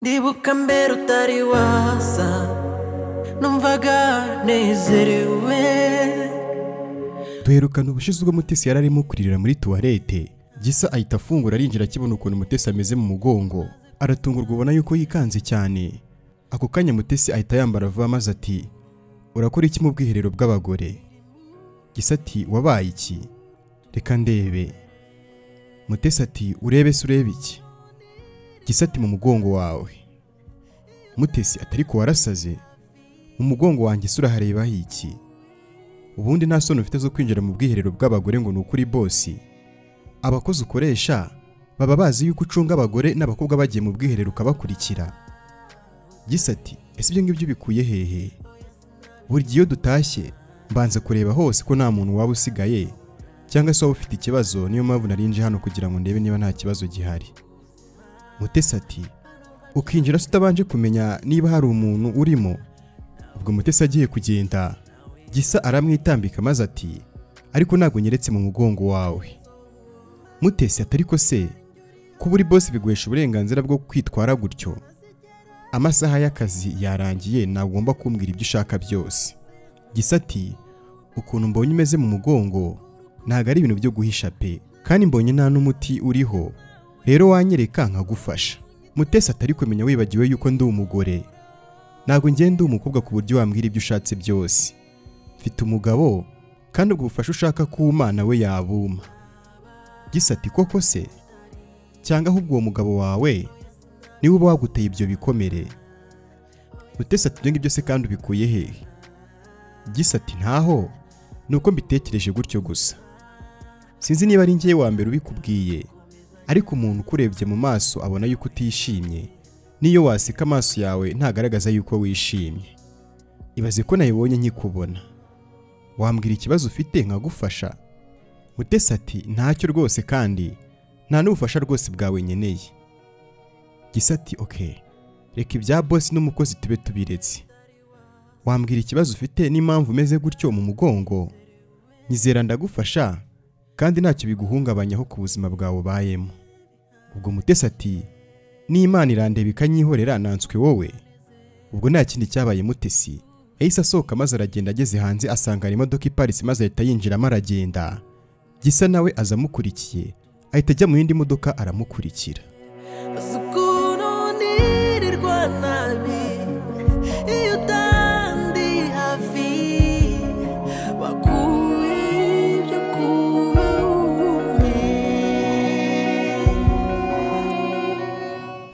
ndibuka mbere utari waza numvaga nezerewe. Duherukana ubushize ubwo Mutesi yararimo kuririra muri tuwarete. Gisa ahita afungura arinjira akibona ukuntu Mutesi ameze mu mugongo. Aratungurwa ubona yuko yikanze cyane. Ako kanya Mutesi ahita yambara vuba maze ati urakora iki mu bwiherero bw'abagore? Gisa ati wabaye iki? Reka ndebe. Mutesi ati urebe se urebe iki? Gisa ati mu mugongo wawe. Mutesi atari ko warasaze? Mu mugongo wanjye sura hareba iki? Ubundi nta soni ufite zo kwinjira mu bwiherero bw'abagore ngo nukuri bosi. Abakozi ukoresha baba bazi yuko ucunga abagore n'abakobwa bagiye mu bwiherero ukabakurikira. Gisa ati ese ibyo ngibyo bikuye hehe? Buri gihe dutashye mbanza kureba hose ko nta muntu waba usigaye cyangwa se waba ufite ikibazo, niyo mpamvu narinje hano kugira ngo ndebe niba nta kibazo gihari. Mutesi ati ukinjira se utabanje kumenya niba hari umuntu urimo? Ubwo Mutesi agiye kugenda Gisa aramwitambika maze ati ariko ntago nyeretse mu mugongo wawe. Mutesi atari ko se kuba uri boss biguhesha uburenganzira bwo kwitwara gutyo? Amasaha y'akazi yarangiye nagomba kumbwira ibyo ushaka byose. Gisa ati ukuntu mbonye umeze mu mugongo ntago ari ibintu byo guhisha pe, kandi mbonye nta n'umuti uriho, rero wanyereka nkagufasha. Mutesi atari kumenya wibagiwe yuko ndi umugore. Ntago ngenda umukobwa ku buryo wambwira ibyo ushatse byose. Mfite umugabo kandi ubwo bufasha ushaka kuwumana we yabuma. Gisa ati koko se? Cyangwa ahubwo uwo mugabo wawe niwe uba waguteye ibyo bikomere? Mutesi ati ibyo ngibyo se kandi ubikuye hehe? Gisa ati ntaho, nuko mbitekereje gutyo gusa. Sinzi niba ari njye wa mbere ubikubwiye, ariko umuntu ukurebye mu maso abona yuko utishimye, niyo waseka amaso yawe ntagaragaza yuko wishimye. Ibaze ko nayibonye nkikubona. Wambwira ikibazo ufite nkagufasha? Mutesi ati ntacyo rwose kandi nta n'ubufasha rwose bwawe nyeneye. Gisa ati okay, reka ibya boss n'umukozi tube tubiretse. Wambwira ikibazo ufite n'impamvu umeze gutyo mu mugongo? Nyizera ndagufasha kandi ntacyo biguhungabanyaho ku buzima bwawe ubayemo. Ubwo Mutesi ati n'Imana irandeba ikanyihorera nanswe wowe. Ubwo nta kindi cyabaye Mutesi yahise asohoka maze aragenda, ageze hanze asanga hari imodoka iparitse maze ahita yinjiramo aragenda. Gisa nawe azamukurikiye ahita ajya mu yindi modoka aramukurikira.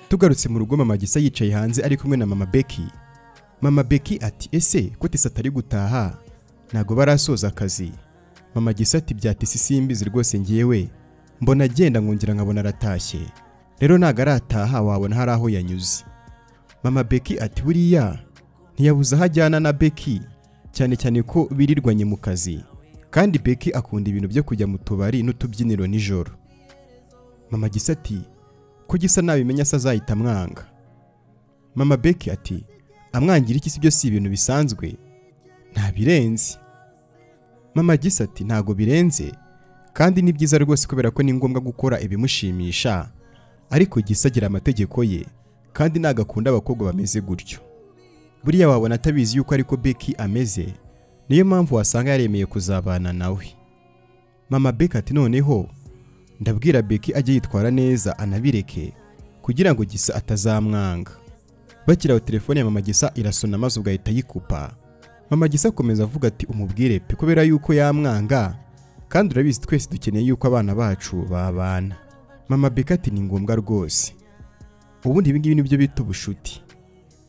Tugarutse mu rugo Mama Gisa yicaye hanze ari kumwe na Mama Becky. Mama Becky ati ese ko Tesi atari gutaha ntago barasoza akazi? Mama Gisa ati byatese simbizi rwose ngiyewe mbona agenda nkungira nkabona aratashye, rero ntago arataha wabona hari aho yanyuze. Mama Becky ati buriya ntiyabuze aho ajyana na Becky, cyane cyane ko birirwanye mu kazi, kandi Becky akunda ibintu byo kujya mu tubari n'utubyiniro nijoro. Mama Gisa ati ko Gisa nabimenya se azahita mwanga. Mama Becky ati amwangira iki? Sibyo si ibintu bisanzwe, nta birenze. Mama Gisa ati ntago birenze kandi ni byiza rwose kubera ko ni ngombwa gukora ibimushimisha, ariko Gisa agira amategeko ye kandi nagakunda abakobwa bameze gutyo. Buriya wabona atabizi yuko ariko Becky ameze, niyo mpamvu wasanga yaremeye kuzabana nawe. Mama Becky ati noneho ndabwira Becky ajye yitwara neza anabireke kugira ngo Gisa atazamwanga. Bakiraho telefone ya Mama Gisa irasona maze ugahita yikupa. Mama Gisa akomeza avuga ati umubwire pe kubera yuko yamwanga, kandi urabizi twese dukeneye yuko abana bacu babana. Mama Becky ati ni ngombwa rwose. Ubundi ibi ngibi nibyo bita ubushuti.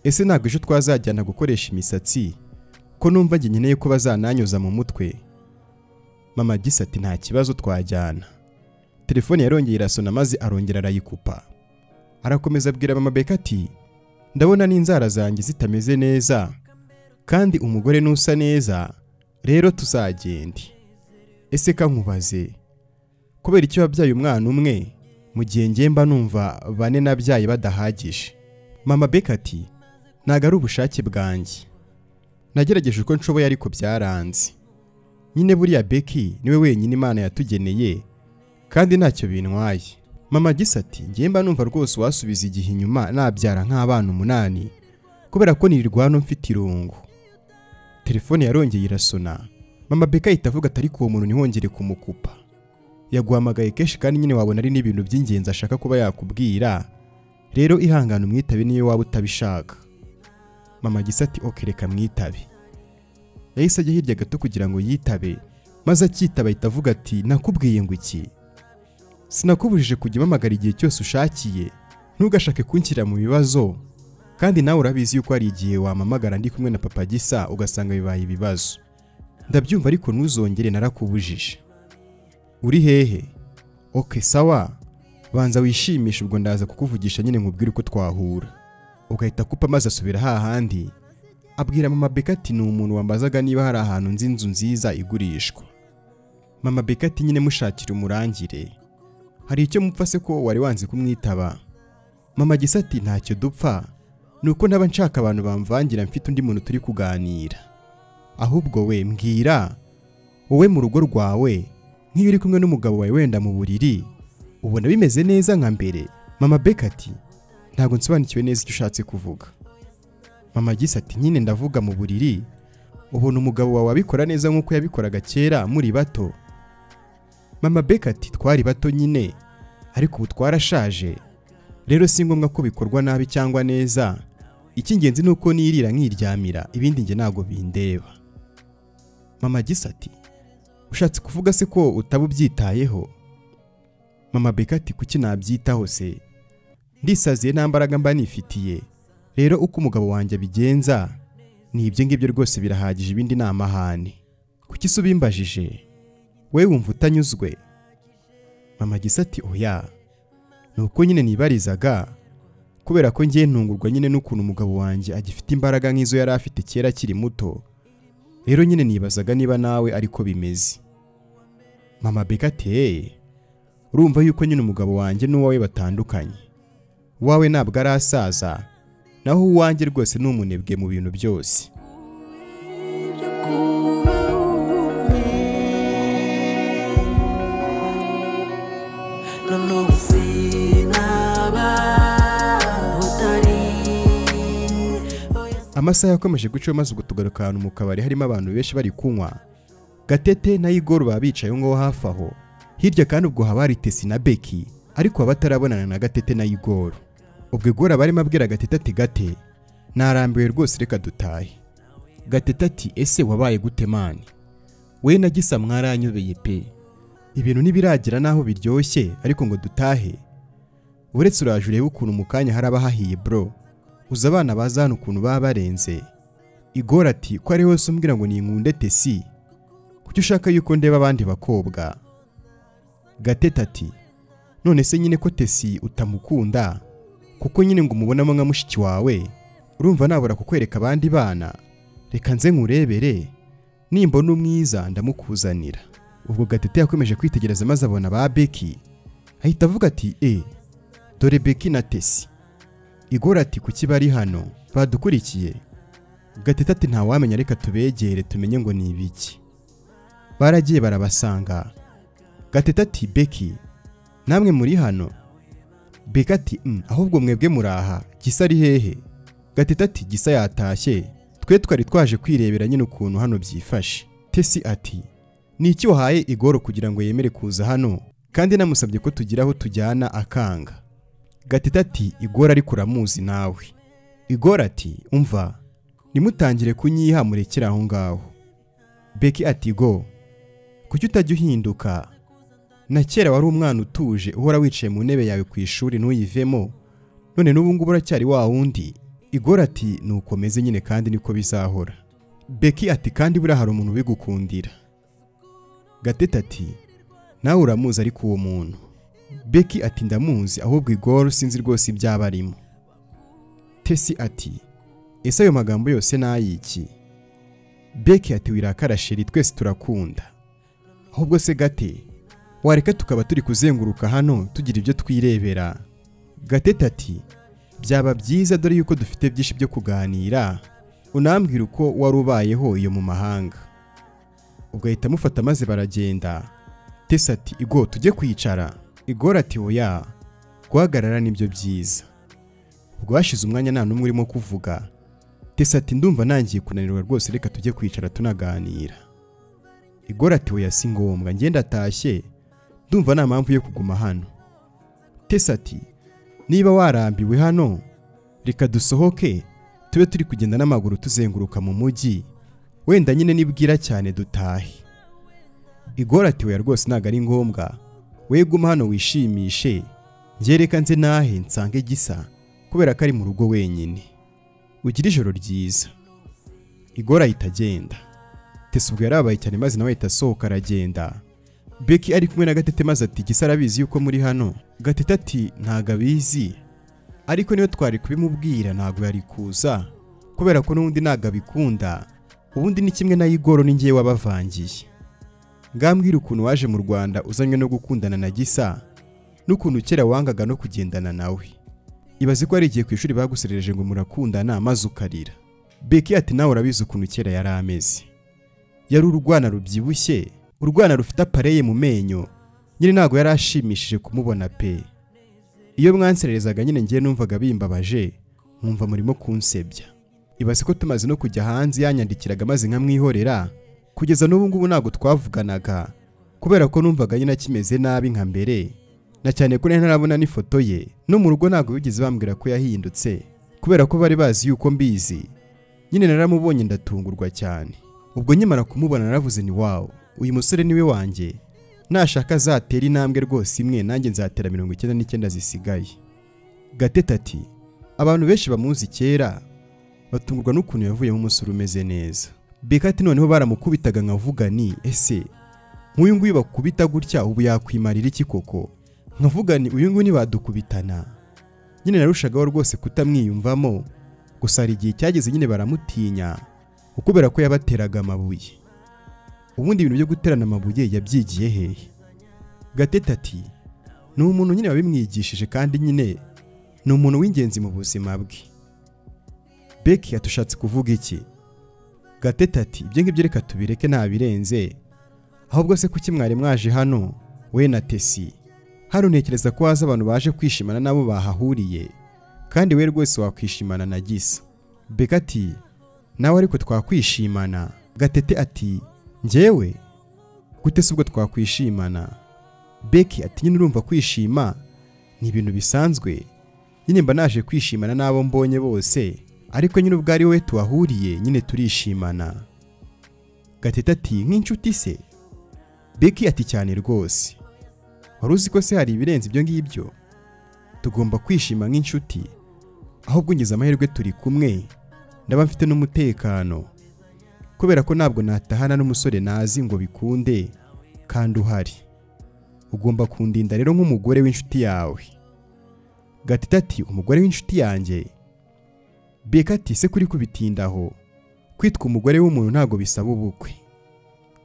Ese ntabwo ejo twazajyana gukoresha imisatsi ko numva njye nkeneye ko bazananyuza mu mutwe? Mama Gisa ati nta kibazo twajyana. Telefone yarongeye irasona maze arongera arayikupa. Arakomeza abwira Mama Becky ati ndabona n'inzara zanjye zitameze neza kandi umugore nusa neza, rero tuzagende. Ese kankubaze kubera icyo wabyaye umwana umwe mu gihe ngemba numva bane nabyaye badahagije? Mama Becky ati ntago ari ubushake bwanjye, nagerageje uko nshoboye ariko byaranze. Nyine buriya Becky niwe wenyine Imana yatugeneye kandi ntacyo bintwaye. Mama Gisa ati ngiye mba numva rwose wasubiza igihe inyuma nabyara nk'abana 8 kubera ko nirirwa hano mfite irungu. Telefone yarongeye irasona. Mama Beka ahita avuga atari ko uwo muntu ntihongere kumukupa. Yaguhamagaye kenshi kandi nyine wabona ari n'ibintu by'ingenzi ashaka kuba yakubwira. Rero ihangana umwitabe niyo waba utabishaka. Mama Gisa ati okay reka mwitabe. Yahise ajya hirya gato kugira ngo yitabe, maze akitaba ahita avuga ati nakubwiye ngo iki? Sinakubujije kujya umpamagara igihe cyose ushakiye, ntugashake kunshyira mu bibazo, kandi nawe urabizi yuko hari igihe wamamagara ndi kumwe na Papa Gisa ugasanga bibaye ibibazo. Ndabyumva ariko ntuzongere, narakubujije. Uri hehe? Okay sawa, banza wishimisha ubwo ndaza kukuvugisha nyine nkubwire uko twahura. Ugahita kupa maze asubira hahandi. Abwira Mama Beka ati ni umuntu wambazaga niba hari ahantu nzi inzu nziza igurishwa. Mama Beka ati nyine mushakira umurangire. Hari icyo mupfa se ko wari wanze kumwitaba? Mama Gisa ati ntacyo dupfa, nuko ntaba nshaka abantu bamvangira mfite undi muntu turi kuganira. Ahubwo we mbwira, wowe mu rugo rwawe nk'iyo uri kumwe n'umugabo wawe wenda mu buriri ubona bimeze neza nka mbere? Mama Beka ati ntabwo nsobanukiwe neza icyo ushatse kuvuga. Mama Gisa ati nyine ndavuga mu buriri ubona umugabo wawe abikora neza nk'uko yabikoraga kera muri bato. Mama Beka ati twari bato nyine ariko ubu twarashaje, rero si ngombwa ko bikorwa nabi cyangwa neza, icy'ingenzi nuko nirira nkiryamira, ibindi nge ntago bindeba. Mama Gisa ati ushatse kuvuga se ko utabubyitayeho? Mama Beka ati kuki nabyitaho se? Ndisaziye nta mbaraga mba nifitiye, rero uko umugabo wanjye abigenza ni ibyo ngibyo rwose birahagije, ibindi ni amahane. Kuki se ubimbajije? We wumva utanyuzwe? Mama Gisa ati oya, nuko nyine nibarizaga kubera ko ngiye ntungurwa nyine n'ukuntu umugabo wanjye agifite imbaraga nk'izo yari afite kera akiri muto, rero nyine nibazaga niba nawe ariko bimeze. Mama Beka ati urumva yuko nyine umugabo wanjye n'uwawe batandukanye. Wawe ntabwo arasaza, naho uwanjye rwose ni umunebwe mu bintu byose. Amasaha yakomeje guca maze ubwo tugaruka ahantu mu kabari harimo abantu benshi bari kunywa. Gatete na Igor babicaye ngo hafi aho. Hirya kandi ubwo haba hari Tesi na Beki, ariko abatarabonana na Gatete na Igor. Ubwo Igor barimo abwira Gatete ati Gate, narambiwe rwose reka dutahe. Gatete ati ese wabaye gute mani? We na Gisa mwaranyobeye pe. Ibintu nibiragira naho biryoshye ariko ngo dutahe. Uretse uraje urebe ukuntu mu kanya haraba hahiye bro. Uza abana baza hano ukuntu baba barenze. Igor ati ko ari hose umbwira ngo ninkunde Tesi, kuki ushaka yuko ndeba abandi bakobwa? Gatete ati none se nyine ko Tesi utamukunda kuko nyine ngo umubonamo nka mushiki wawe, urumva nabura kukwereka abandi bana? Reka nze nkurebere, nimbona umwiza ndamukuzanira. Ubwo Gatete yakomeje kwitegereza maze abona ba Beki, ahita avuga ati dore Beki na Tesi. Igor ati kuki bari hano badukurikiye? Gatete ati nta wamenya, reka tubegere tumenye ngo ni ibiki. Baragiye barabasanga. Gatete ati Beki namwe muri hano? Beki ati ahubwo mwebwe muraha, Gisa ari hehe? Gatete ati Gisa yatashye, twe twari twaje kwirebera nyine ukuntu hano byifashe. Tesi ati ni iki wahaye Igor kugira ngo yemere kuza hano kandi namusabye ko tugira aho tujyana akanga? Gatete ati Igor ari kuramuzi nawe. Igor ati umva nimutangire kunyiha murekera aho ngaho. Beki ati go kuki utajya uhinduka? Na kera wari umwana utuje uhora wicaye mu ntebe yawe ku ishuri ntuyivemo, none n'ubu ngubu uracyari wa wundi. Igor ati nukomeze nyine kandi niko bizahora. Beki ati kandi buriya hari umuntu ubigukundira. Gatete ati nawe uramuzi ariko uwo muntu? Beki ati ndamuzi, ahubwo Igor sinzi rwose ibyaba arimo. Tesi ati ese ayo magambo yose nayiki? Beki ati wirakara sheri, twese turakunda. Ahubwo se Gate wareka tukaba turi kuzenguruka hano tugira ibyo twirebera? Gatete ati byaba byiza dore yuko dufite byinshi byo kuganira, unambwira uko wari ubayeho iyo mu mahanga. Ubwo ahita amufata maze baragenda. Tesi ati Igor tujye kwicara. Igor ati oya guhagarara nibyo byiza. Ubwo hashize umwanya nta n'umwe urimo kuvuga, Tessa ati ndumva nangiye kunanirwa rwose, reka tujye kwicara tunaganira. Igora ati oya si ngombwa, ngenda atashye, ndumva nta mpamvu yo kuguma hano. Tessa ati niba warambiwe hano reka dusohoke tube turi kugenda n'amaguru tuzenguruka mu mujyi, wenda nyine nibwira cyane dutahe. Igora ati oya rwose ntago ari ngombwa, we guma hano wishimishe, njye reka nze nahe nsange Gisa kubera ko ari mu rugo wenyine. Ugira ijoro ryiza. Igora ahita agenda. Tessa ubwo yarabaye cyane maze nawe ahita asohoka aragenda. Becky ari kumwe na Gatete maze ati Gisa arabizi yuko muri hano? Gatete ati ntago abizi, ariko niyo twari kubimubwira ntago yari kuza kubera ko n'undi ntago abikunda, ubundi ni kimwe na Igoro ni ngiye wabavangiye. Ngambwira ukuntu waje mu Rwanda uzanywe no gukundana na Gisa n'ukuntu kera wangaga no kugendana nawe. Ibaze ko ari igihe ku ishuri baguserereje ngo murakundana maze ukarira. Becky ati nawe urabizi ukuntu kera yari ameze, yari urwana rubyibushye, urwana rufite apareye mu menyo, nyine ntago yari ashimishije kumubona pe. Iyo mwansererezaga nyine ngiye numvaga bimbabaje, nkumva murimo kunsebya. Ibaze ko tumaze no kujya hanze yanyandikiraga maze nkamwihorera, kugeza n'ubu ngubu ntago twavuganaga kubera ko numvaga nyine akimeze nabi nka mbere, na cyane ko ntarabona n'ifoto ye, no mu rugo ntago bigeze bambwira ko yahindutse kubera ko bari bazi yuko mbizi. Nyine naramubonye ndatungurwa cyane. Ubwo nyimara kumubona naravuze ni wow, uyu musore niwe wanjye, nashaka azatera intambwe rwose imwe nanjye nzatera 99 zisigaye. Gatete ati abantu benshi bamuzi kera batungurwa n'ukuntu yavuyemo umusore umeze neza. Becky ati noneho baramukubitaga nkavuga ni ese nk'uyu nguyu bakubita gutya ubu yakwimarira iki koko? Nkavuga ni uyu nguyu nibadukubitana. Nyine narushagaho rwose kutamwiyumvamo, gusa hari igihe cyageze nyine baramutinya ukubera ko yabateraga amabuye. Ubundi ibintu byo guterana amabuye yabyigiye hehe? Gatete ati ni umuntu nyine wabimwigishije kandi nyine ni umuntu w'ingenzi mu buzima bwe. Becky atushatse kuvuga iki? Gatete ati ibyo ngibyo reka tubireke ntabirenze, ahubwo se kuki mwari mwaje hano we na Tessi? Hano ntekereza ko haza abantu baje kwishimana nabo bahahuriye, kandi we rwose wakwishimana na Gisa. Becky ati nawe ariko twakwishimana. Gatete ati njyewe gute se ubwo twakwishimana? Becky ati nyine urumva kwishima ni ibintu bisanzwe, nyine mba naje kwishimana n'abo mbonye bose, ariko nyine ubwo ari wowe tuhahuriye nyine turishimana. Gatete ati nk'inshuti se? Becky ati cyane rwose. Wari uzi ko se hari ibirenze ibyo ngibyo? Tugomba kwishima nk'inshuti, ahubwo ngize amahirwe turi kumwe ndaba mfite n'umutekano, kubera ko ntabwo natahana n'umusore nazi ngo bikunde kandi uhari. Ugomba kundinda rero nk'umugore w'inshuti yawe. Gatete ati umugore w'inshuti yanjye? Becky ati se kuri kubitindaho, kwitwa umugore w'umuntu ntago bisaba ubukwe.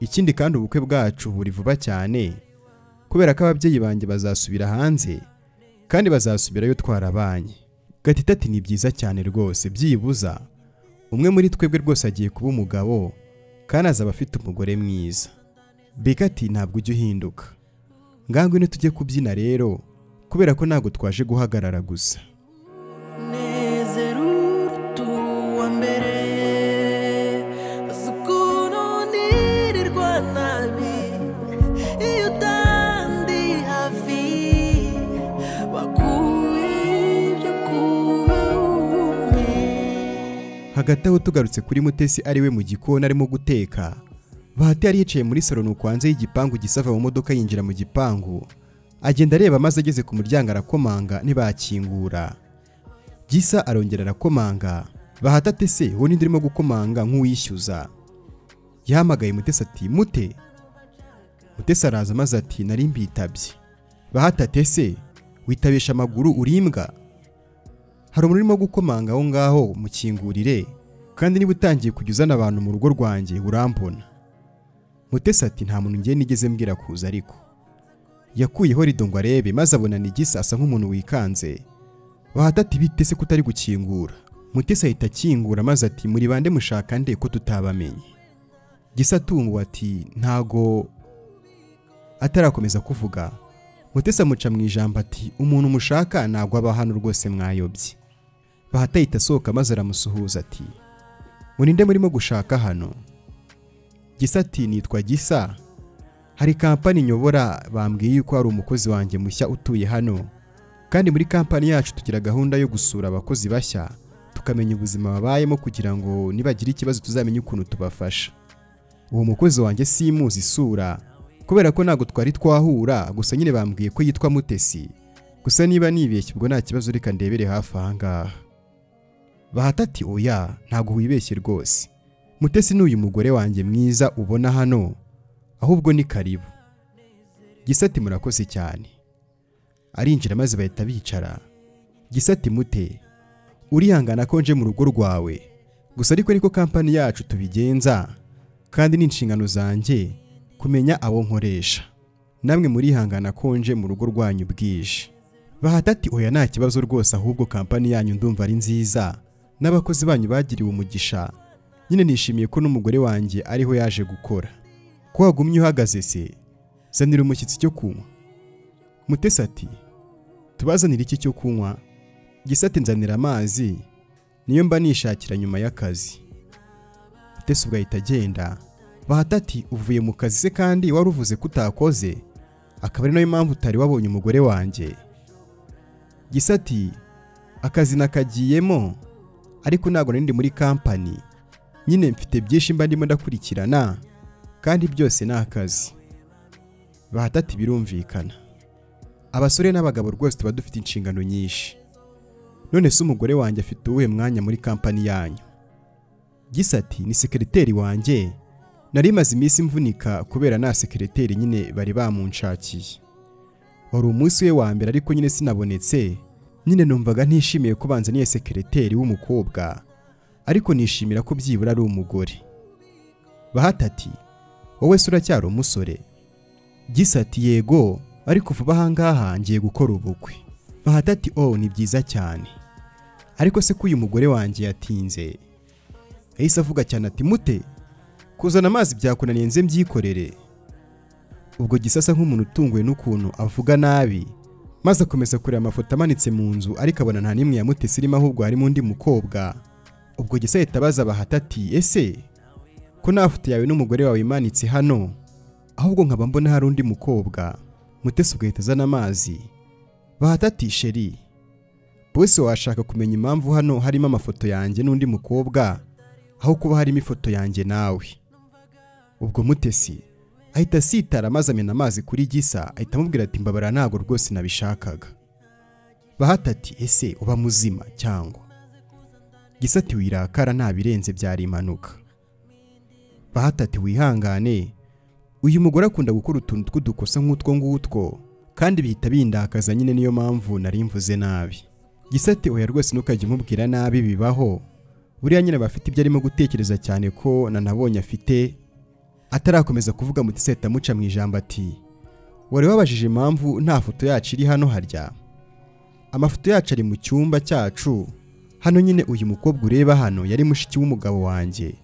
Ikindi kandi ubukwe bwacu buri vuba cyane kubera ko ababyeyi banjye bazasubira hanze kandi bazasubirayo twarabanye. Gatete ati ni byiza cyane rwose, byibuza umwe muri twebwe rwose agiye kuba umugabo kandi azaba afite umugore mwiza. Becky ati ntabwo ujya uhinduka, ngango ine tujye kubyina rero kubera ko ntabwo twaje guhagarara gusa. Hagati aho tugarutse kuri Mutesi ari we mu gikoni arimo guteka, Bahati yari yicaye muri salo nuko hanze y'igipangu gisava mu modoka yinjira mu gipangu, agenda areba maze ageze ku muryango arakomanga ntibakingura. Gisa arongera arakomanga, Bahati ati se wowe ninde urimo gukomanga nk'uwishyuza? Yahamagaye Mutesi ati Mute. Mutesi araza maze ati nari mbitabye. Bahati ati se witabesha amaguru urimbwa? Hari umuntu urimo gukomanga aho ngaho mukingurire, kandi niba utangiye kujyuzana abantu mu rugo rwanjye urambona. Mutesi ati nta muntu ngiye nigeze mbwira kuza, ariko yakuyeho rido ngo arebe maze abona ni Gisa asa nk'umuntu wikanze. Bahati ati bite se kutari gukingura? Mutesi ahita akingura maze ati muri bande mushaka nde ko tutabamenye? Gisa atunguwe ati ntago. Atarakomeza kuvuga Mutesi amuca mu ijambo ati umuntu mushaka ntabwo aba hano rwose mwayobye. Bahati ahita asohoka maze aramusuhuza ati ninde murimo gushaka hano? Gisa ati nitwa Gisa, hari kampani nyobora bambwiye yuko hari umukozi wanjye mushya utuye hano, kandi muri kampani yacu tugira gahunda yo gusura abakozi bashya tukamenya ubuzima babayemo kugira ngo nibagira ikibazo tuzamenye ukuntu tubafasha. Uwo mukozi wanjye simuzi isura kubera ko ntago twari twahura, gusa nyine bambwiye ko yitwa Mutesi, gusa niba nibeshye ubwo nta kibazo reka ndebere hafi aha ngaha. Bahati ati oya ntago wibeshye rwose, Mutesi n'uyu mugore wanjye mwiza ubona hano, ahubwo ni karibu. Gisa ati murakoze cyane. Arinjira maze bahita bicara. Gisa ati mute, urihangana ko nje mu rugo rwawe, gusa ariko niko kampani yacu tubigenza, kandi ni inshingano zanjye kumenya abo nkoresha, namwe murihangana ko nje mu rugo rwanyu bwije. Bahati ati oya nta kibazo rwose, ahubwo kampani yanyu ndumva ari nziza n'abakozi banyu bagiriwe umugisha, nyine nishimiye ko n'umugore wanjye ariho yaje gukora. Ko wagumye uhagaze se, zanira umushyitsi cyo kunywa. Mutesi ati tubazanira iki cyo kunywa? Gisa ati nzanira amazi, niyo mba nishakira nyuma y'akazi. Mutesi ubwo ahita agenda. Bahati ati uvuye mu kazi se kandi wari uvuze ko utakoze, akaba ari nayo mpamvu utari wabonye umugore wanjye? Gisa ati akazi nakagiyemo, ariko ntabwo nari ndi muri kampani, nyine mfite byinshi mba ndimo ndakurikirana kandi byose ni akazi. Bahati ati birumvikana, abasore n'abagabo rwose tuba dufite inshingano nyinshi, none se umugore wanjye afite uwuhe mwanya muri kampani yanyu? Gisa ati ni sekreteri wanjye, nari maze iminsi mvunika kubera nta sekreteri nyine bari bamunshakiye. Wari umunsi we wa mbere ariko nyine sinabonetse, nyine numvaga ntishimiye ko banzaniye sekreteri w'umukobwa, ariko nishimira ko byibura ari umugore. Bahati ati wowe se uracyari umusore? Gisa ati yego, ariko vuba aha ngaha ngiye gukora ubukwe. Bahati ati ni byiza cyane, ariko se ko uyu mugore wanjye yatinze? Yahise avuga cyane ati mute, kuzana amazi byakunaniye nze mbyikorere. Ubwo Gisa asa nk'umuntu utunguwe n'ukuntu avuga nabi, maze akomeza kureba amafoto amanitse mu nzu, ariko abona nta nimwe ya Mutesi irimo, ahubwo harimo undi mukobwa. Ubwo Gisa ahita abaza Bahati ati ese ko nta foto yawe n'umugore wawe imanitse hano, ahubwo nkaba mbona hari undi mukobwa? Mutesi ubwo ahita azana amazi. Bahati ati sheri, bose washaka kumenya impamvu hano harimo amafoto yanjye n'undi mukobwa aho kuba harimo ifoto yanjye nawe? Ubwo Mutesi ahita asitara maze amena amazi kuri Gisa, ahita amubwira ati mbabara ntago rwose nabishakaga. Bahati ati ese uba muzima cyangwa? Gisa ati wirakara, nta birenze byari impanuka. Bahati ati wihangane, uyu mugore akunda gukora utuntu tw'udukosa nk'utwo ngutwo, kandi bihita bindakaza, nyine niyo mpamvu nari mvuze nabi. Gisa ati oya rwose ntukajye umubwira nabi, bibaho, buriya nyine bafite ibyo arimo gutekereza cyane ko nanabonye afite. Atarakomeza kuvuga Mutesi ahita amuca mu ijambo ati wari wabajije impamvu nta foto yacu iri hano harya? Amafoto yacu ari mu cyumba cyacu hano, nyine uyu mukobwa ureba hano yari mushiki w'umugabo wanjye,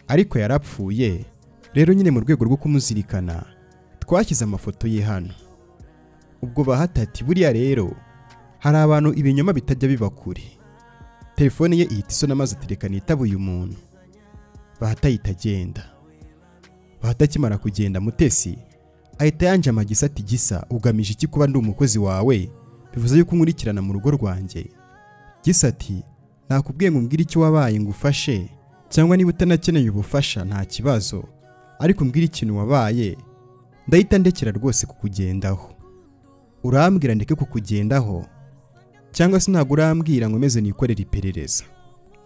ariko yarapfuye, rero nyine mu rwego rwo kumuzirikana twashyize amafoto ye hano. Ubwo Bahati ati buriya rero hari abantu ibinyoma bitajya biba kure. Telefone ye ihita isona maze atereka nitaba uyu muntu. Bahati ahita agenda. Bahati akimara kugenda, Mutesi ahita yanjama Gisa ati Gisa ugamije iki kuba ndi umukozi wawe? Bivuze yuko nkurikirana mu rugo rwanjye? Gisa ati nakubwiye ngo mbwire icyo wabaye ngufashe, cyangwa niba utanakeneye ubufasha nta kibazo, ariko mbwira ikintu wabaye ndahita ndekera rwose kukugendaho. Urambwira ndeke kukugendaho cyangwa se ntabwo urambwira ngo meze nikorera iperereza?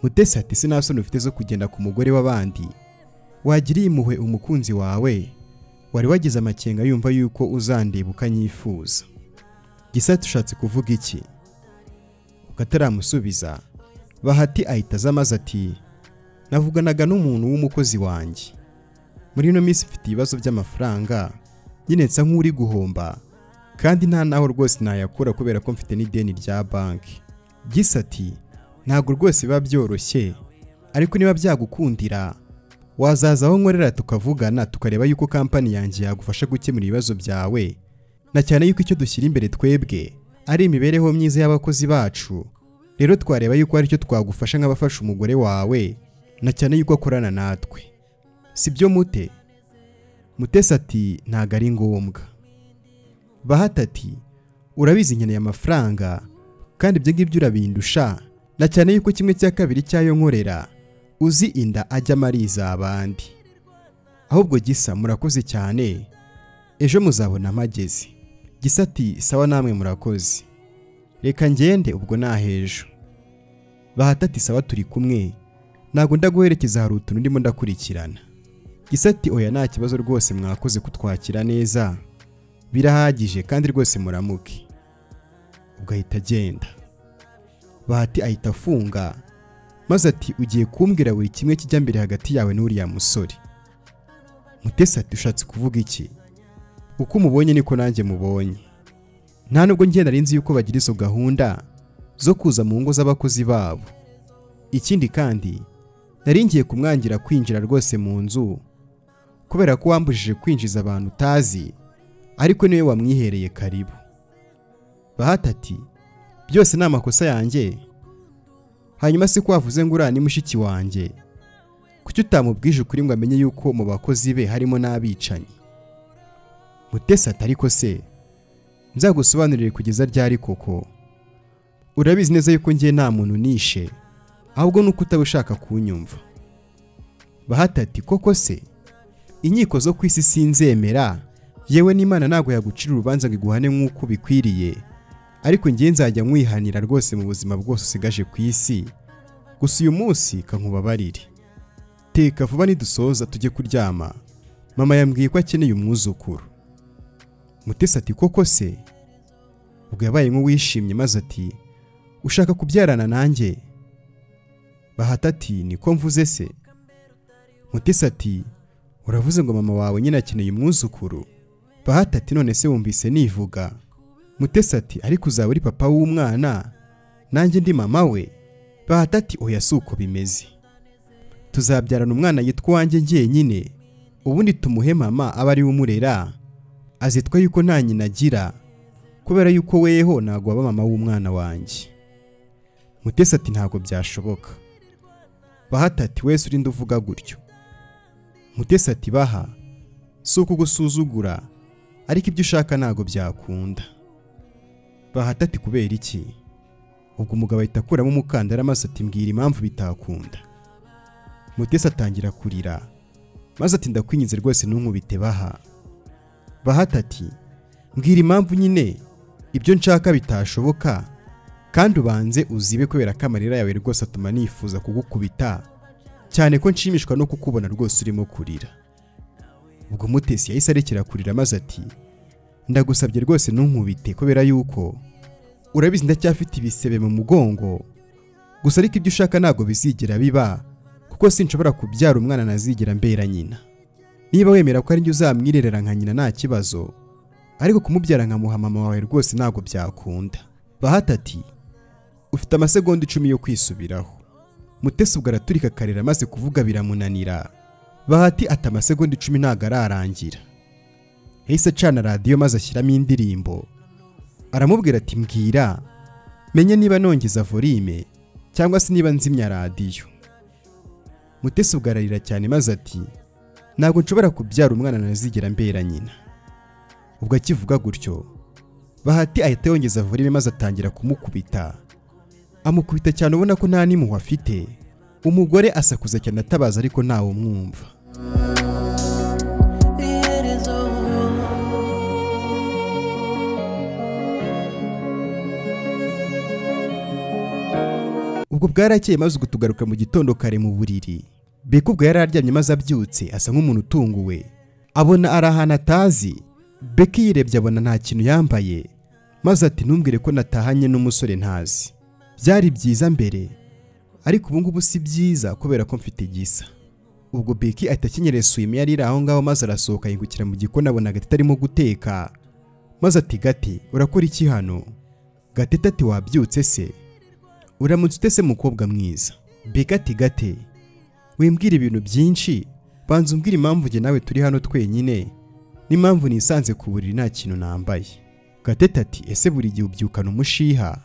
Mutesi ati sinasoni ufite zo kugenda ku mugore w'abandi, wagiriye impuhwe umukunzi wawe, wari wagize amakenga yumva yuko uzandeba ukanyifuza. Gisa ati ushatse kuvuga iki? Ukataramusubiza, Bahati ahita aza maze ati navuganaga n'umuntu w'umukozi wanjye, muri ino minsi mfite ibibazo by'amafaranga, nyine nsa nk'uri guhomba, kandi nta naho rwose nayakura kubera ko mfite n'ideni rya banki. Gisa ati ntabwo rwose biba byoroshye, ariko niba byagukundira wazaza aho nkorera tukavugana tukareba yuko kampani yanjye yagufasha gukemura ibibazo byawe, na cyane yuko icyo dushyira imbere twebwe ari imibereho myiza y'abakozi bacu. Rero twareba yuko ari cyo twagufasha nk'abafasha umugore wawe, na cyane yuko akorana natwe. Sibyo mute? Mutesi ati ntago ari ngombwa. Bahati ati urabizi nkeneye amafaranga kandi ibyo ngibyo urabindusha, na cyane yuko 1/2 cyayo nkorera uzi inda ajya amariza abandi. Ahubwo Gisa murakoze cyane, ejo muzabona amagezi. Gisa ati sawa namwe murakoze, reka ngende ubwo nahejo. Bahati ati sawa turi kumwe, ntago ndaguherekeza hari utuntu ndimo ndakurikirana. Gisa ati oya nta kibazo rwose mwakoze kutwakira neza, birahagije kandi rwose muramuke. Ubwo ahita agenda. Bahati ahita afunga maze ati ugiye kumbwira buri kimwe kijya mbere hagati yawe n'uriya musore. Mutesi ati ushatse kuvuga iki? Uko mubonye niko nanjye mubonye. Nta nubwo njye nari nzi yuko bagira izo gahunda zo kuza mu ngo z'abakozi babo. Ikindi kandi nari ngiye kumwangira kwinjira rwose mu nzu kubera ko wambujije kwinjiza abantu utazi, ariko niwe wamwihereye karibu. Bahati ati byose ni amakosa yanjye. Hanyuma se ko wavuze ngo uriya ni mushiki wanjye, kuki utamubwije ukuri ngo amenye yuko mu bakozi be harimo n'abicanyi? Mutesi ati ariko se nzagusobanurire kugeza ryari koko? Urabizi neza yuko njye nta muntu nishe, ahubwo nuko utabashaka kunyumva. Bahati ati koko se inkiko zo kwisi sinzemera, yewe n'Imana ntago yagucira urubanza ngo iguhane nk'uko bikwiriye, ariko njye nzajya nkwihanira rwose mu buzima bwose usigaje ku isi. Gusa uyu munsi kankubabarire, teka vuba nidusoza tujye kuryama, mama yambwiye ko akeneye umwuzukuru. Mutesi ati koko se? Ubwo yabaye nk'uwishimye maze ati ushaka kubyarana nanjye? Bahati ati niko mvuze se. Mutesi ati uravuze ngo mama wawe nyine akeneye umwuzukuru? Bahati ati none se wumvise nivuga? Mutesi ati ariko uzaba uri papa w'umwana nanjye ndi mama we? Bahati ati oya si uko bimeze, tuzabyarana umwana yitwa wanjye njyenyine, ubundi tumuhe mama aba ari umurera, azitwa yuko nta nyina agira, kubera yuko weho ntago waba mama w'umwana wanjye. Mutesi ati ntago byashoboka. Bahati ati wese urinde uvuga gutyo. Mutesi ati baha si uko gusuzugura, ariko ibyo ushaka ntago byakunda. Bahati ati kubera iki? Ubwo umugabo ahita akuramo umukandara maze ati mbwira impamvu bitakunda. Mutesi atangira kurira maze ati ndakwinyize rwose ntunkubite baha. Bahati ati mbwira impamvu nyine, ibyo nshaka bitashoboka kandi ubanze uzibe kubera ko amarira yawe rwose atuma nifuza kugukubita cyane ko nshimishwa no kukubona rwose urimo kurira. Ubwo Mutesi yahise arekera kurira maze ati ndagusabye rwose ntunkubite kubera yuko urabizi ndacyafite ibisebe mu mugongo, gusa ariko ibyo ushaka ntago bizigera biba kuko sinshobora kubyara umwana nazigera mbera nyina. Niba wemera ko ari njye uzamwirerera nka nyina nta kibazo, ariko kumubyara nkamuha mama wawe rwose ntago byakunda. Bahati ati ufite amasegonda 10 yo kwisubiraho. Mutesi ubwo araturika karera maze kuvuga biramunanira. Bahati ati amasegonda 10 ntago ararangira. Yahise acana radio maze ashyiramo indirimbo, aramubwira ati mbwira menye niba nongeza volume cyangwa se niba nzimya radio. Mutesi ubwo ararira cyane maze ati ntago nshobora kubyara umwana nazigera mbera nyina. Ubwo akivuga gutyo Bahati ahita yongeza volume maze atangira kumukubita, amukubita cyane ubona ko nta n'impuhwe afite. Umugore asakuza cyane atabaza ariko ntawe umwumva. Ubwo bwarakeye maze tugaruka mu gitondo kare mu buriri. Beka ubwo yari aryamye maze abyutse asa nk'umuntu utunguwe, abona arahana atazi. Beka yirebye abona nta kintu yambaye maze ati ntumbwire ko natahanye n'umusore ntazi. Byari byiza mbere ariko ubu ngubu si byiza kubera ko mfite Gisa. Ubwo Beki ahita akenyereye swime yari aho ngaho maze arasohoka yingukira mu gikoni abona Gatete arimo guteka maze ati Gate urakora iki hano? Gatete ati wabyutse se? Uramutse ute se mukobwa mwiza? Beki ati Gate wimbwira ibintu byinshi, banza umbwira impamvu nge nawe turi hano twenyine n'impamvu nisanze ku buriri nta kintu nambaye. Gatete ati ese buri gihe ubyukana umushiha?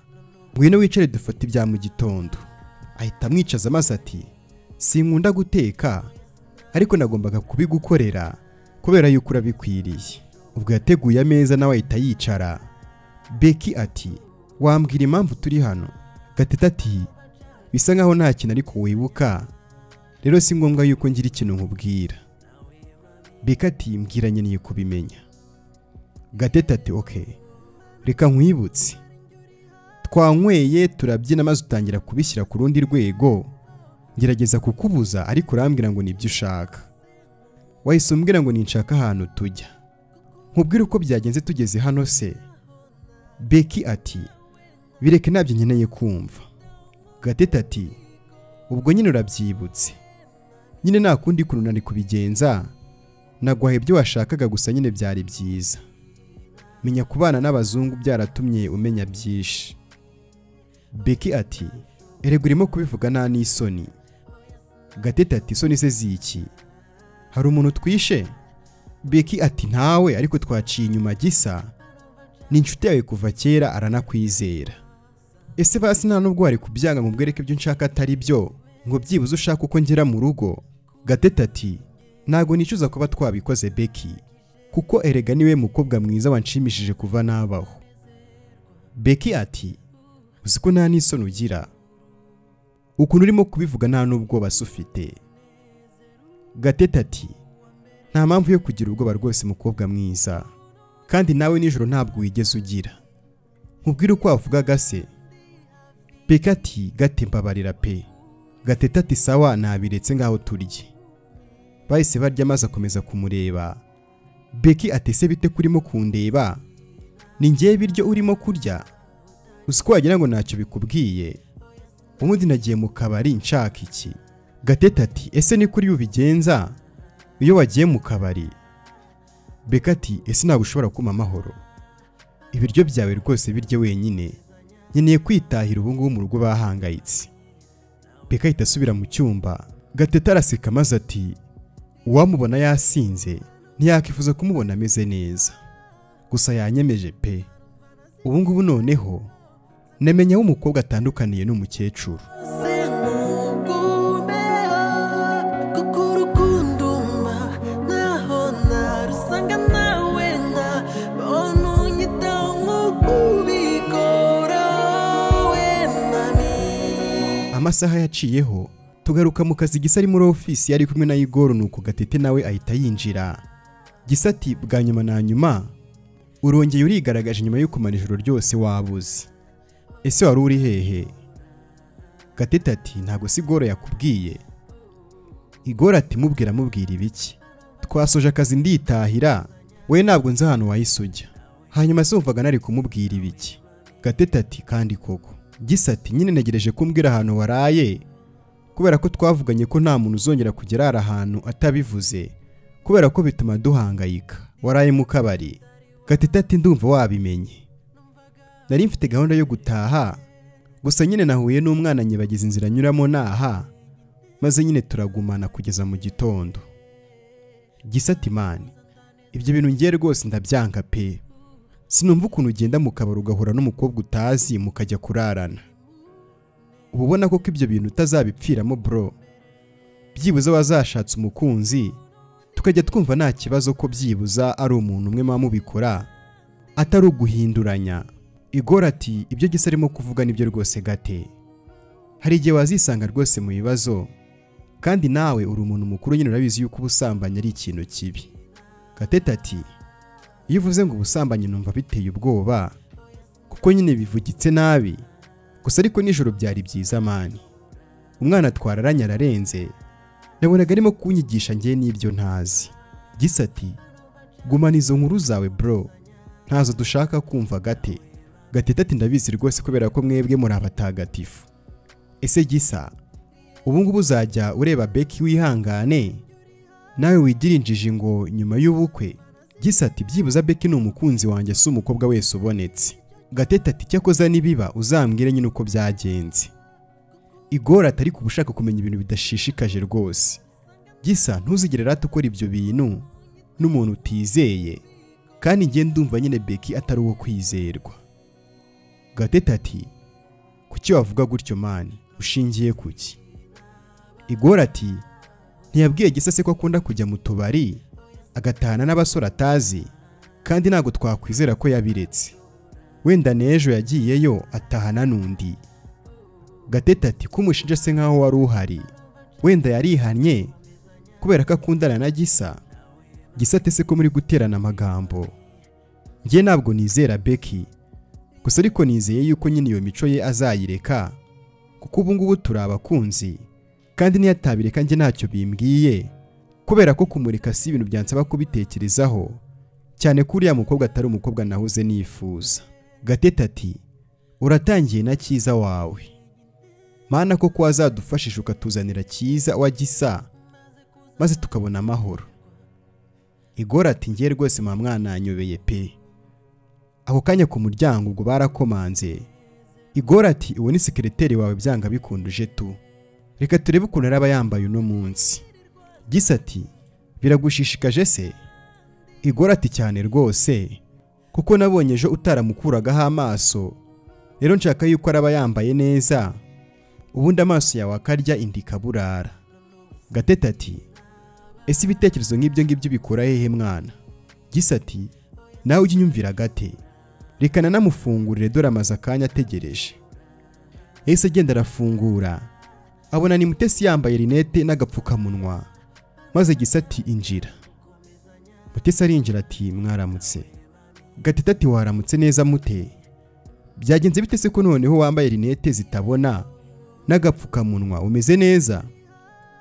Ngwino wicare dufate ibya mu gitondo. Ahita amwicaza maze ati sinkunda guteka ariko nagombaga kubigukorera kubera yuko urabikwiriye. Ubwo yateguye ameza nawe ahita yicara. Becky ati wambwira impamvu turi hano? Gatete ati bisa nkaho nta kintu ariko wibuka, rero si ngombwa yuko ngira ikintu nkubwira. Becky ati mbwira nkeneye kubimenya. Gatete ati okay, reka nkwibutse. Twanyweye turabyina maze utangira kubishyira ku rundi rwego, ngerageza kukubuza ariko urambwira ngo nibyo ushaka. Wahise umbwira ngo ninshaka ahantu tujya. Nkubwire uko byagenze tugeze hano se? Becky ati bireke nabyo nkeneye kumva. Gatete ati ubwo nyine urabyibutse. Nyine nta kundi kuntu nari kubigenza, nagwahe ibyo washakaga gusa nyine byari byiza. Menya kubana n'abazungu byaratumye umenya byinshi. Becky ati erega urimo kubivuga nta n'isoni. Gatete ati isoni se ziki? Hari umuntu twishe? Becky ati ntawe ariko twaciye inyuma Gisa. Ni inshuti yawe kuva kera aranakwizera. Ese basi nta nubwo wari kubyanga ngo mbwereke ibyo nshaka atari byo ngo byibuze ushaka uko ngera mu rugo? Gatete ati ntago nicuza kuba twabikoze Becky, kuko erega niwe mukobwa mwiza wanshimishije kuva nabaho. Becky ati uzi ko nta n'isoni ugira? Ukuntu urimo kubivuga nta n'ubwoba ufite. Gatete ati nta mpamvu yo kugira ubwoba rwose mukobwa mwiza, kandi nawe nijoro ntabwo wigeze ugira. Nkubwire uko wavugaga se? Becky ati gate mbabarira pe. Gatete ati sawa nabiretse ngaho turye. Bahise barya maze akomeza kumureba. Becky ati se bite kurimo kundeba? Ni ngiye biryo urimo kurya? Uzi ko wagira ngo ntacyo bikubwiye? Ubundi nagiye mu kabari nshaka iki? Gatete ati ese ni kuri ubigenza iyo wagiye mu kabari? Becky ati ese ntabwo ushobora kuma amahoro? Ibiryo byawe rwose birye wenyine, nkeneye kwitahira ubu ngubu mu rugo bahangayitse. Becky ahita asubira mu cyumba. Gatete araseka maze ati uwamubona yasinze ntiyakifuza kumubona ameze neza, gusa yanyemeje pe. Ubu ngubu noneho namenye aho umukobwa atandukaniye n'umukecuru. Amasaha yaciyeho tugaruka mu kazi. Gisa ari muri ofisi yari kumwe na Igor, nuko Gatete nawe ahita yinjira. Gisa ati bwa nyuma na nyuma urongeye urigaragaje nyuma yo kumara ijoro ryose wabuze. Ese wari uri hehe? Gatete ati ntago si Igor yakubwiye. Igor ati mubwira ibiki? Twasoje akazi nditahira, we ntabwo nzi ahantu wahise ujya. Hanyuma se wumvaga nari kumubwira ibiki? Gatete ati kandi koko. Gisa ati nyine negereje kumbwira ahantu waraye, kubera ko twavuganye ko nta muntu uzongera kugera ahantu atabivuze, kubera ko bituma duhangayika. Waraye mu kabari? Gatete ati ndumva wabimenye. Nari mfite gahunda yo gutaha, gusa nyine nahuye n'umwana nyibagize inzira nyuramo naha, maze nyine turagumana kugeza mu gitondo. Gisa ati mani ibyo bintu ngiye rwose ndabyanga pe. Sinumva ukuntu ugenda mu kabari ugahura n'umukobwa utazi mukajya kurarana. Ubona ko ibyo bintu utazabipfiramo bro. Byibuze wazashatse umukunzi tukajya twumva nta kibazo ko byibuza ari umuntu umwe mubikora atari uguhinduranya. Igor ati ibyo Gisa arimo kuvuga nibyo rwose Gate. Hari igihe wazisanga rwose mu bibazo, kandi nawe uri umuntu mukuru nyine urabizi yuko ubusambanyi ari ikintu kibi. Gatete ati iyo uvuze ngo ubusambanyi numva biteye ubwoba, kuko nyine bivugitse nabi, gusa ariko nijoro byari byiza mani. Umwana twararanye ararenze, nabonaga arimo kunyigisha ngiye n'ibyo ntazi. Gisa ati gumana izo nkuru zawe bro, ntazo dushaka kumva Gate. Gatete ati ndabizi rwose kubera ko mwebwe muri abatagatifu. Ese Gisa ubu ngubu uzajya ureba Becky wihangane nawe widirinjije ngo nyuma y'ubukwe? Gisa ati byibuza Becky ni umukunzi wanjye, si umukobwa wese ubonetse. Gatete ati cyakoza nibiba uzambwire nyine uko byagenze. Igor atari kubushaka kumenya ibintu bidashishikaje rwose. Gisa ntuzigere rata ukora ibyo bintu n'umuntu utizeye, kandi njye ndumva nyine Becky atari uwo kwizerwa. Gatete ati kuki wavuga gutyo mani, ushingiye kuki? Igor ati ntiyabwiye Gisa se ko akunda kujya mu tubari agatahana n'abasore atazi, kandi ntabwo twakwizera ko yabiretse. Wenda n'ejo yagiyeyo atahana n'undi. Gatete ati kumushinja se nkaho wari uhari, wenda yarihanye kubera ko akundana na Gisa. Gisa ate se ko muri guterana amagambo? Njye ntabwo nizera Becky, gusa ariko nizeye yuko nyine iyo mico ye azayireka, kuko ubu ngubu turi abakunzi, kandi niyo atabireka njye ntacyo bimbwiye, kubera ko kumureka si ibintu byansaba kubitekerezaho, cyane ko uriya mukobwa atari umukobwa nahoze nifuza. Gatete ati uratangiye na Cyiza wawe, mana koko wazadufashije ukatuzanira Cyiza wa Gisa maze tukabona amahoro. Igor ati ngiye rwose mwana anyobeye pe. Ako kanya ku muryango ubwo barakomanze. Igor ati uwo ni sekreteri wawe byanga bikunduje tu, reka turebe ukuntu araba yambaye uno munsi. Gisa ati biragushishikaje se? Igor ati cyane rwose, kuko nabonye ejo utaramukuragaho amaso, rero nshaka yuko araba yambaye neza, ubundi amaso yawe akarya indi kaburara. Gatete ati ese ibitekerezo nk'ibyo ngibyo bikora hehe mwana? Gisa ati nawe ujye unyumvira Gate, reka nanamufungurire dore amaze akanya ategereje. Ese agenda arafungura, abona ni Mutesi yambaye rinete n'agapfukamunwa, maze Gisa ati injira. Mutesi arinjira ati mwaramutse. Gatete ati waramutse neza mute? Byagenze bite se ko noneho wambaye rinete zitabona n'agapfukamunwa, umeze neza?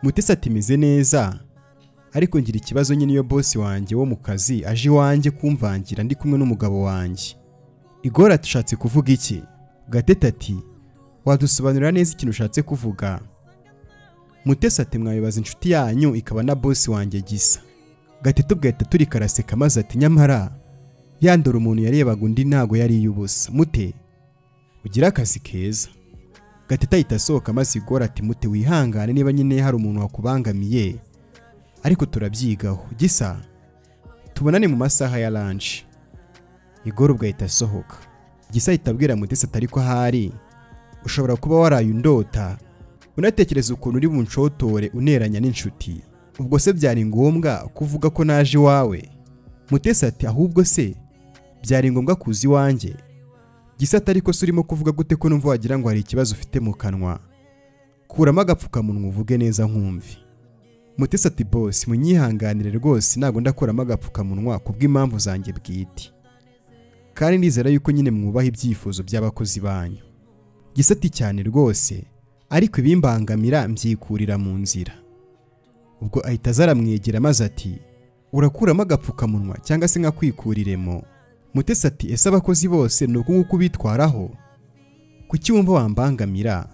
Mutesi ati meze neza, ariko ngira ikibazo nyine iyo boss wanjye wo mu kazi aje iwanjye kumvangira ndi kumwe n'umugabo wanjye. Igor ati ushatse kuvuga iki? Gatete ati wadusobanurira neza ikintu ushatse kuvuga. Mutesi ati mwabibaza inshuti yanyu ikaba na boss wanjye Gisa. Gatete ubwahita turi karaseka maze ati nyamara yandora umuntu yarebaga undi ntago yari yubusa. Mute ugira akazi keza. Gatete ahita asohoka maze Igor ati mute wihangane niba nyine hari umuntu wakubangamiye, ariko turabyigaho. Gisa tubonane mu masaha ya lunch. Igor ubwahita asohoka. Gisa ahita abwira Mutesi atari ko ahari ushobora kuba waraye undota unatekereza ukuntu uri bunshotore uneranya n'inshuti, ubwo se byari ngombwa kuvuga ko naje iwawe? Mutesi ati ahubwo se byari ngombwa kuza iwanjye? Gisa atari ko urimo kuvuga gute ko numva wagira ngo hari ikibazo ufite mu kanwa? Kuramo agapfukamunwa uvuge neza nkumvi. Mutesi ati boss munyihanganire rwose ntago ndakuramo agapfukamunwa kubw'impamvu zanjye bwite, kandi nizera yuko nyine mwubaha ibyifuzo by'abakozi banyu. Gisa ati cyane rwose, ariko ibimbangamira mbyikurira mu nzira. Ubwo ahita azaramwegera maze ati urakuramo agapfukamunwa cyangwa se nkakwikurire?mo. Mutesi ati ese abakozi bose nuko nguko bitwaraho? Kuki wumva wambangamira?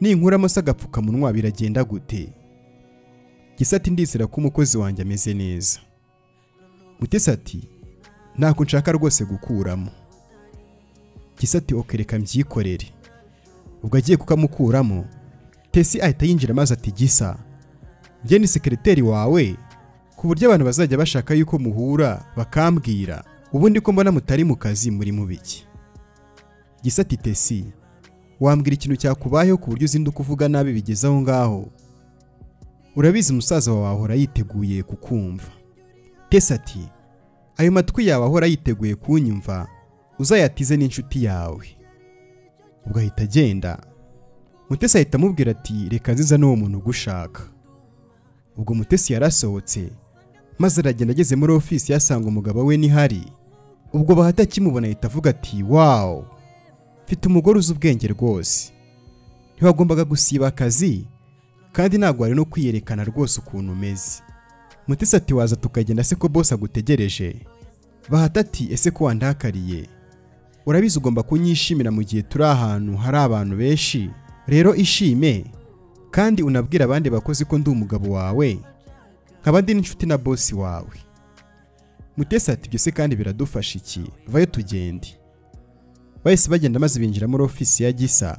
Ninkuramo se agapfukamunwa biragenda gute? Gisa ati ndizera ko umukozi wanjye ameze neza. Mutesi ati ntako nshaka rwose gukuramo. Gisa ati okereka mbyikorere. Ubwo agiye kukamukuramo, Tesi ahita yinjira maze ati Gisa njye ni sekreteri wawe, ku buryo abantu bazajya bashaka yuko muhura bakambwira, ubundi ko mbona mutari mu kazi muri mu biki? Gisa ati Tesi wambwira ikintu cyakubayeho ku buryo uzinduka uvuga nabi bigeze aho ngaho? Urabizi umusaza wawe ahora yiteguye kukumva. Tesi ati ayo matwi yawe ahora yiteguye kunyumva uzayatize n'inshuti yawe. Ubwo ahita agenda. Mutesi ahita amubwira ati reka nziza n'uwo muntu ugushaka. Ubwo Mutesi yarasohotse maze aragenda, ageze muri ofisi yasanga umugabo we nihari. Ubwo bahata kimubona ahita avuga ati wow, mfite umugore uzi ubwenge rwose, ntiwagombaga gusiba akazi kandi ntabwo wari no kwiyerekana rwose ukuntu umeze. Mutesi ati waza tukagenda se ko boss agutegereje? Bahata ati ese ko wandakariye? Urabizi ugomba kunyishimira mu gihe turi ahantu hari abantu benshi, rero ishime kandi unabwira abandi bakozi ko ndi umugabo wawe nkaba ndi n'inshuti na boss wawe. Mutesi ati byose kandi biradufasha iki, vayo tugende. Bahise bagenda maze binjira muri ofisi ya Gisa.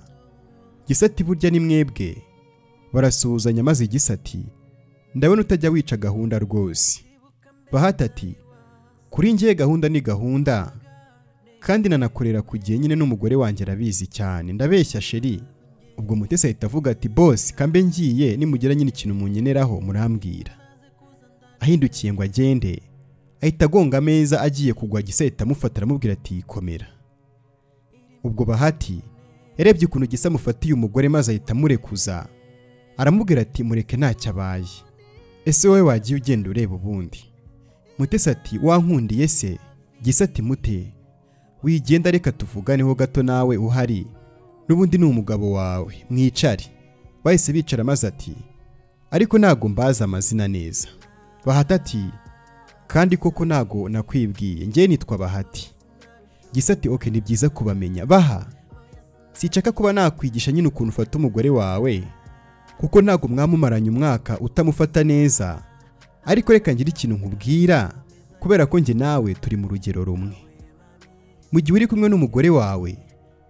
Gisa ati burya ni mwebwe? Barasuhuzanya maze Gisa ati ndabona utajya wica gahunda rwose. Bahati ati kuri njye gahunda ni gahunda kandi nanakorera ku gihe nyine n'umugore wanjye arabizi cyane, ndabeshya sheri. Ubwo Mutesi ahita avuga ati boss kambe ngiye, nimugira nyine ikintu munyeneraho murambwira. Ahindukiye ngo agende ahita agonga ameza agiye kugwa, Gisa ahita amufata aramubwira ati komera. Ubwo Bahati yarebye ukuntu Gisa amufatiye umugore maze ahita amurekuza, aramubwira ati mureke ntacyo abaye, ese wowe wagiye ugenda ureba ubundi. Mutesi ati wankundiye se? Gisa ati mute wigenda reka tuvuganeho gato nawe uhari, n'ubundi ni umugabo wawe mwicare. Bahise bicara maze ati ariko ntago mbaza amazina neza. Bahati ati kandi koko ntago nakwibwiye, njye nitwa Bahati. Gisa ati okay ni byiza kubamenya. Baha sichaka kuba nakwigisha nyine ukuntu ufata umugore wawe kuko ntago mwamumaranye umwaka utamufata neza, ariko reka ngira ikintu nkubwira kubera ko njye nawe turi mu rugero rumwe. Mu gihe uri kumwe n'umugore wawe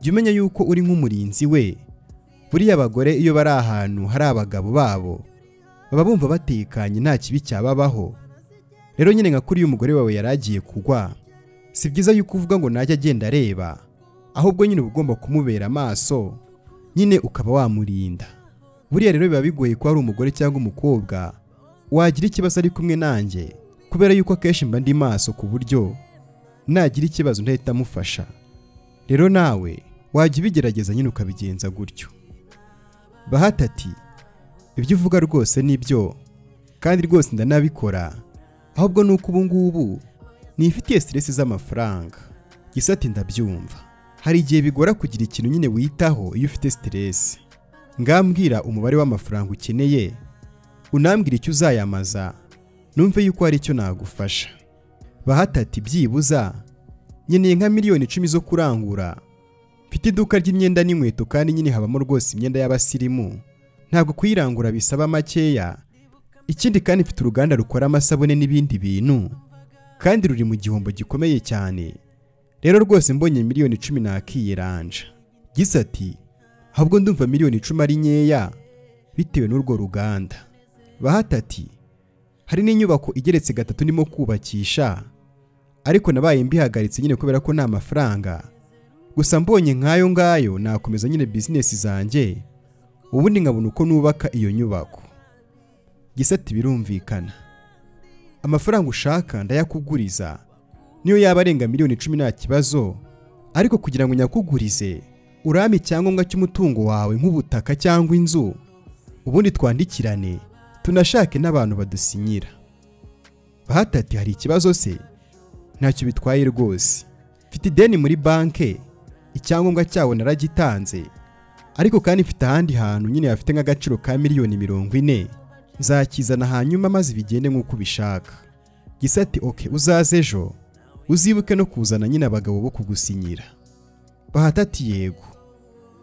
jya umenya yuko uri nk'umurinzi we. Buriya abagore iyo bari ahantu hari abagabo babo baba bumva batekanye nta kibi cyababaho. Rero nyine nka kuri uyu mugore wawe yaragiye kugwa, si byiza yuko uvuga ngo najya agenda areba, ahubwo nyine ugomba kumubera amaso nyine ukaba wamurinda. Buriya rero biba bigoye ko ari umugore cyangwa umukobwa wagira ikibazo ari kumwe nanjye, kubera yuko akenshi mba ndi maso ku buryo nagira ikibazo ndahita amufasha. Rero nawe wajya ubigerageza nyine ukabigenza gutyo. Bahati ati ibyo uvuga rwose nibyo kandi rwose ndanabikora, ahubwo nuko ubu ngubu nifitiye stress z'amafaranga. Gisa ati ndabyumva, hari igihe bigora kugira ikintu nyine witaho iyo ufite stress. Ngambwira umubare w'amafaranga ukeneye, unambwira icyo uzayamaza, numve yuko hari icyo nagufasha. Bahati ati byibuza nyeneye nka miliyoni 10 zo kurangura, mfite iduka ry'imyenda n'inkweto kandi nyine habamo rwose imyenda y'abasirimu, ntabwo kuyirangura bisaba makeya. Ikindi kandi mfite uruganda rukora amasabune n'ibindi bintu kandi ruri mu gihombo gikomeye cyane, rero rwose mbonye miliyoni 10 nakiyeranja. Gisa ati ahubwo ndumva miliyoni 10 ari nkeya bitewe n'urwo ruganda. Bahati ati hari n'inyubako igeretse 3 ndimo kubakisha, ariko nabaye mbihagaritse nyine kubera ko nta mafaranga, gusa mbonye nkayo ngayo nakomeza nyine business zanjye ubundi nkabona uko nubaka iyo nyubako. Gisa ati birumvikana, amafaranga ushaka ndayakuguriza niyo yaba arenga miliyoni 10 nta kibazo, ariko kugira ngo nyakugurize urame icyangombwa cy'umutungo wawe nk'ubutaka cyangwa inzu, ubundi twandikirane tunashake n'abantu badusinyira. Bahati ati hari ikibazo se? Ntacyo bitwaye rwose, mfite ideni muri banke, icyangombwa cyawo naragitanze, ariko kandi mfite ahandi hantu nyine hafite nk'agaciro ka miliyoni 40, nzakizana hanyuma maze bigende nk'uko ubishaka. Gisa ati okay uzaze ejo, uzibuke no kuzana nyine abagabo bo kugusinyira. Bahati ati yego.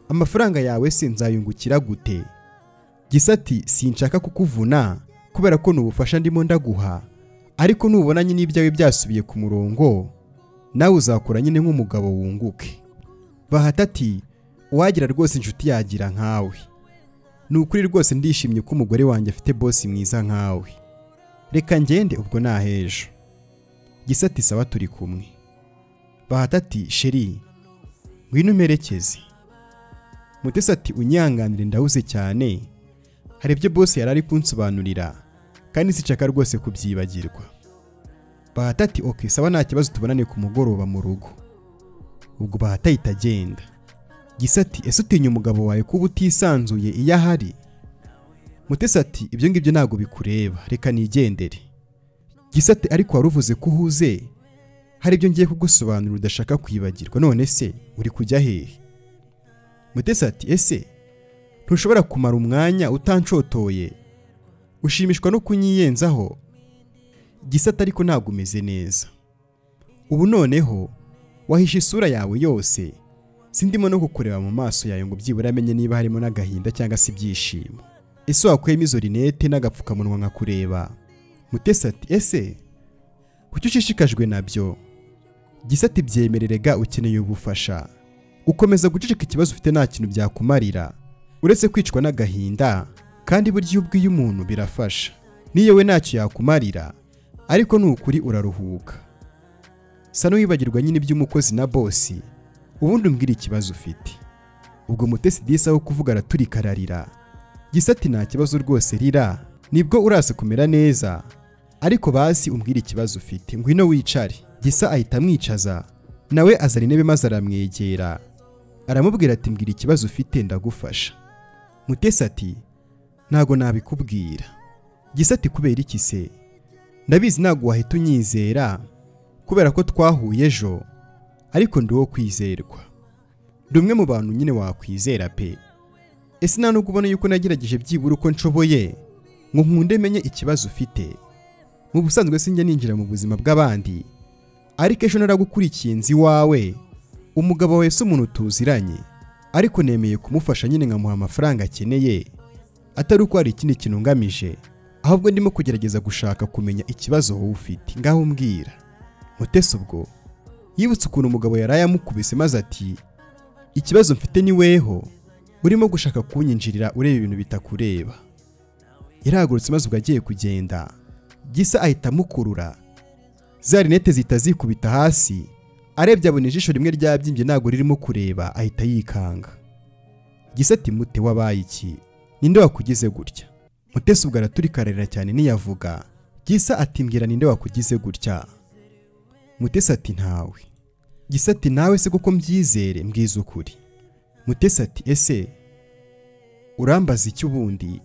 Amafaranga yawe se nzayungukira gute? Gisa ati sinshaka kukuvuna kubera ko n'ubufasha ndimo ndaguha, ariko nubona nyine ibyawe byasubiye ku murongo nawe uzakora nyine nk'umugabo wunguke. Bahati ati wagira rwose inshuti yagira nkawe, nukuri rwose ndishimye ko umugore wanjye afite boss mwiza nkawe, reka ngende ubwo nahejo. Gisa ati sawa turi kumwe. Bahati ati sheri ngwino merekeze. Mutesi ati unyanganire ndahuze cyane, hari ibyo boss yarari kunsobanurira kandi sichaka rwose kubyibagirwa. Bahati ati okay sawa nta kibazo tubonane ku mugoroba mu rugo. Ubwo Bahati itagenda. Gisa ati ese utinya umugabo wawe kuba utisanzuye iyo ahari? Mutesi ati ibyo ngibyo ntago bikureba, reka nigendere. Gisa ati ariko waruvuze ko uhuze, hari ibyo ngiye kugusobanurira udashaka kwibagirwa, none se uri kujya hehe? Mutesi ati ese ntushobora kumara umwanya utanshotoye, ushimishwa no kunyiyenzaho? Gisa ati ariko ntago umeze neza, ubu noneho wahisha isura yawe yose, sindimo no kukureba mu maso yawe ngo byibura amenye niba harimo n'agahinda cyangwa se ibyishimo. Ese wakuyemo izo rinete n'agapfukamunwa nkakureba? Mutesi ati ese kuki ushishikajwe nabyo? Gisa ati byemererega ukeneye ubufasha, ukomeza guceceka ikibazo ufite nta kintu byakumarira uretse kwicwa n'agahinda, kandi burya ubwiye umuntu birafasha. Niyo we ntacyo yakumarira ariko nukuri uraruhuka. Sa n'uwibagirwa nyine iby'umukozi na boss, ubundi umbwira ikibazo ufite. Ubwo Mutesi Disa wo kuvuga araturika ararira. Gisa ati nta kibazo rwose rira, nibwo urase kumera neza, ariko basi umbwira ikibazo ufite, ngwino wicare. Gisa ahita amwicaza, nawe azana intebe maze aramwegera, aramubwira ati mbwira ikibazo ufite ndagufasha. Mutesi ati ntago nabikubwira. Gisa ati kubera iki se? Ndabizi ntago wahita unyizera kubera ko twahuye ejo, ariko ndi uwo kwizerwa. Ndi umwe mu bantu nyine wakwizera pe. Ese nta nubwo ubona yuko nagerageje byibura uko nshoboye ngo nkunde menye ikibazo ufite. Mu busanzwe sinjya ninjira mu buzima bw'abandi, ariko ejo naragukurikiye nzi wawe, umugabo wawe se umuntu tuziranye, ariko nemeye kumufasha nyine nkamuha amafaranga akeneye, atari uko hari ikindi kintu ngamije, ahubwo ndimo kugerageza gushaka kumenya ikibazo wowe ufite. Ngaho mbwira. Mutesi ubwo yibutse ukuntu umugabo yaraye amukubise maze ati ikibazo mfite ni weho, urimo gushaka kunyinjirira ureba ibintu bitakureba. Yarahagurutse maze ubwo agiye kugenda, Gisa ahita amukurura, za rinete zihita zikubita hasi, arebye abona ijisho rimwe ryabyimbye ntago ririmo kureba, ahita yikanga. Gisa ati mute wabaye iki? Ninde wakugize gutya? Mutesi ubwo araturika ararira cyane niyavuga. Gisa ati mbwira ninde wakugize gutya? Mutesi ati ntawe. Gisa ati nawe se kuko mbyizere mbwiza ukuri. Mutesi ati ese urambaza iki ubundi?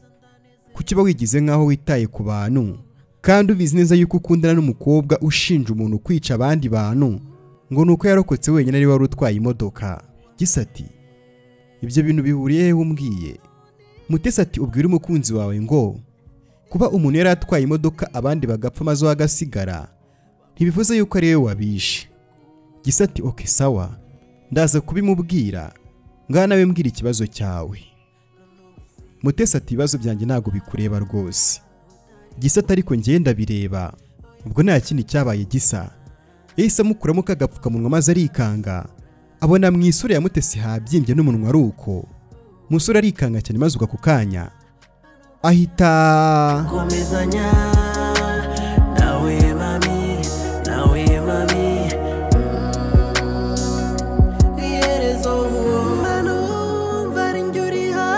Kuki ba wigize nkaho witaye ku bantu kandi ubizi neza yuko ukundana n'umukobwa ushinja umuntu kwica abandi bantu ngo nuko yarokotse wenyine ari wari utwaye imodoka? Gisa ati ibyo bintu bihuriye he umbwiye? Mutesi ati ubwira umukunzi wawe ngo kuba umuntu yari atwaye imodoka abandi bagapfa maze wagasigara ntibivuze yuko ari we wabishe. Gisa ati okay sawa, ndaza kubimubwira, ngaha nawe mbwira ikibazo cyawe. Mutesi ati ibibazo byanjye ntago bikureba rwose. Gisa ati ariko ngenda bireba. Ubwo nta kindi cyabaye. Gisa yahise amukuramo kagapfukamunwa maze arikanga, abona mu isura ya Mutesi habyimbye n'umunwa ari uko. Musore arikanga cyane maze uga ku kanya ahita komezanya nawe mami yerezo mano vari njuriha.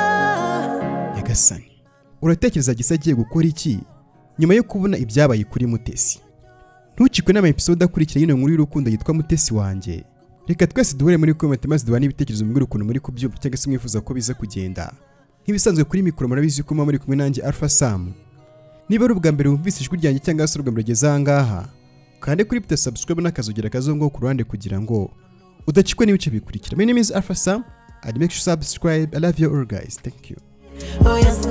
Yagasani, uratekereza Gisa agiye gukora iki nyuma yo kubona ibyabaye kuri Mutesi? Ntucikwe n'ama episode akurikira y'ino nkuru y'urukundo yitwa Mutesi wanjye. Reka twese duhure muri comment maze duhane ibitekerezo mbwira ukuntu muri kubyumva cyangwa se mwifuza ko biza kugenda. Nk'ibisanzwe kuri mikoro murabizi ko muri kumwe nanjye Alpha Sam. Niba ari ubwa mbere wumvise ijwi ryanjye cyangwa se ubwa mbere ugeze aha ngaha, kandi kuri buto subscribe n'akazogera kazongo ku ruhande kugira ngo udacikwe n'ibice bikurikira. My name is Alpha Sam. I'd make sure subscribe. I love you all guys. Thank you. Oh yes,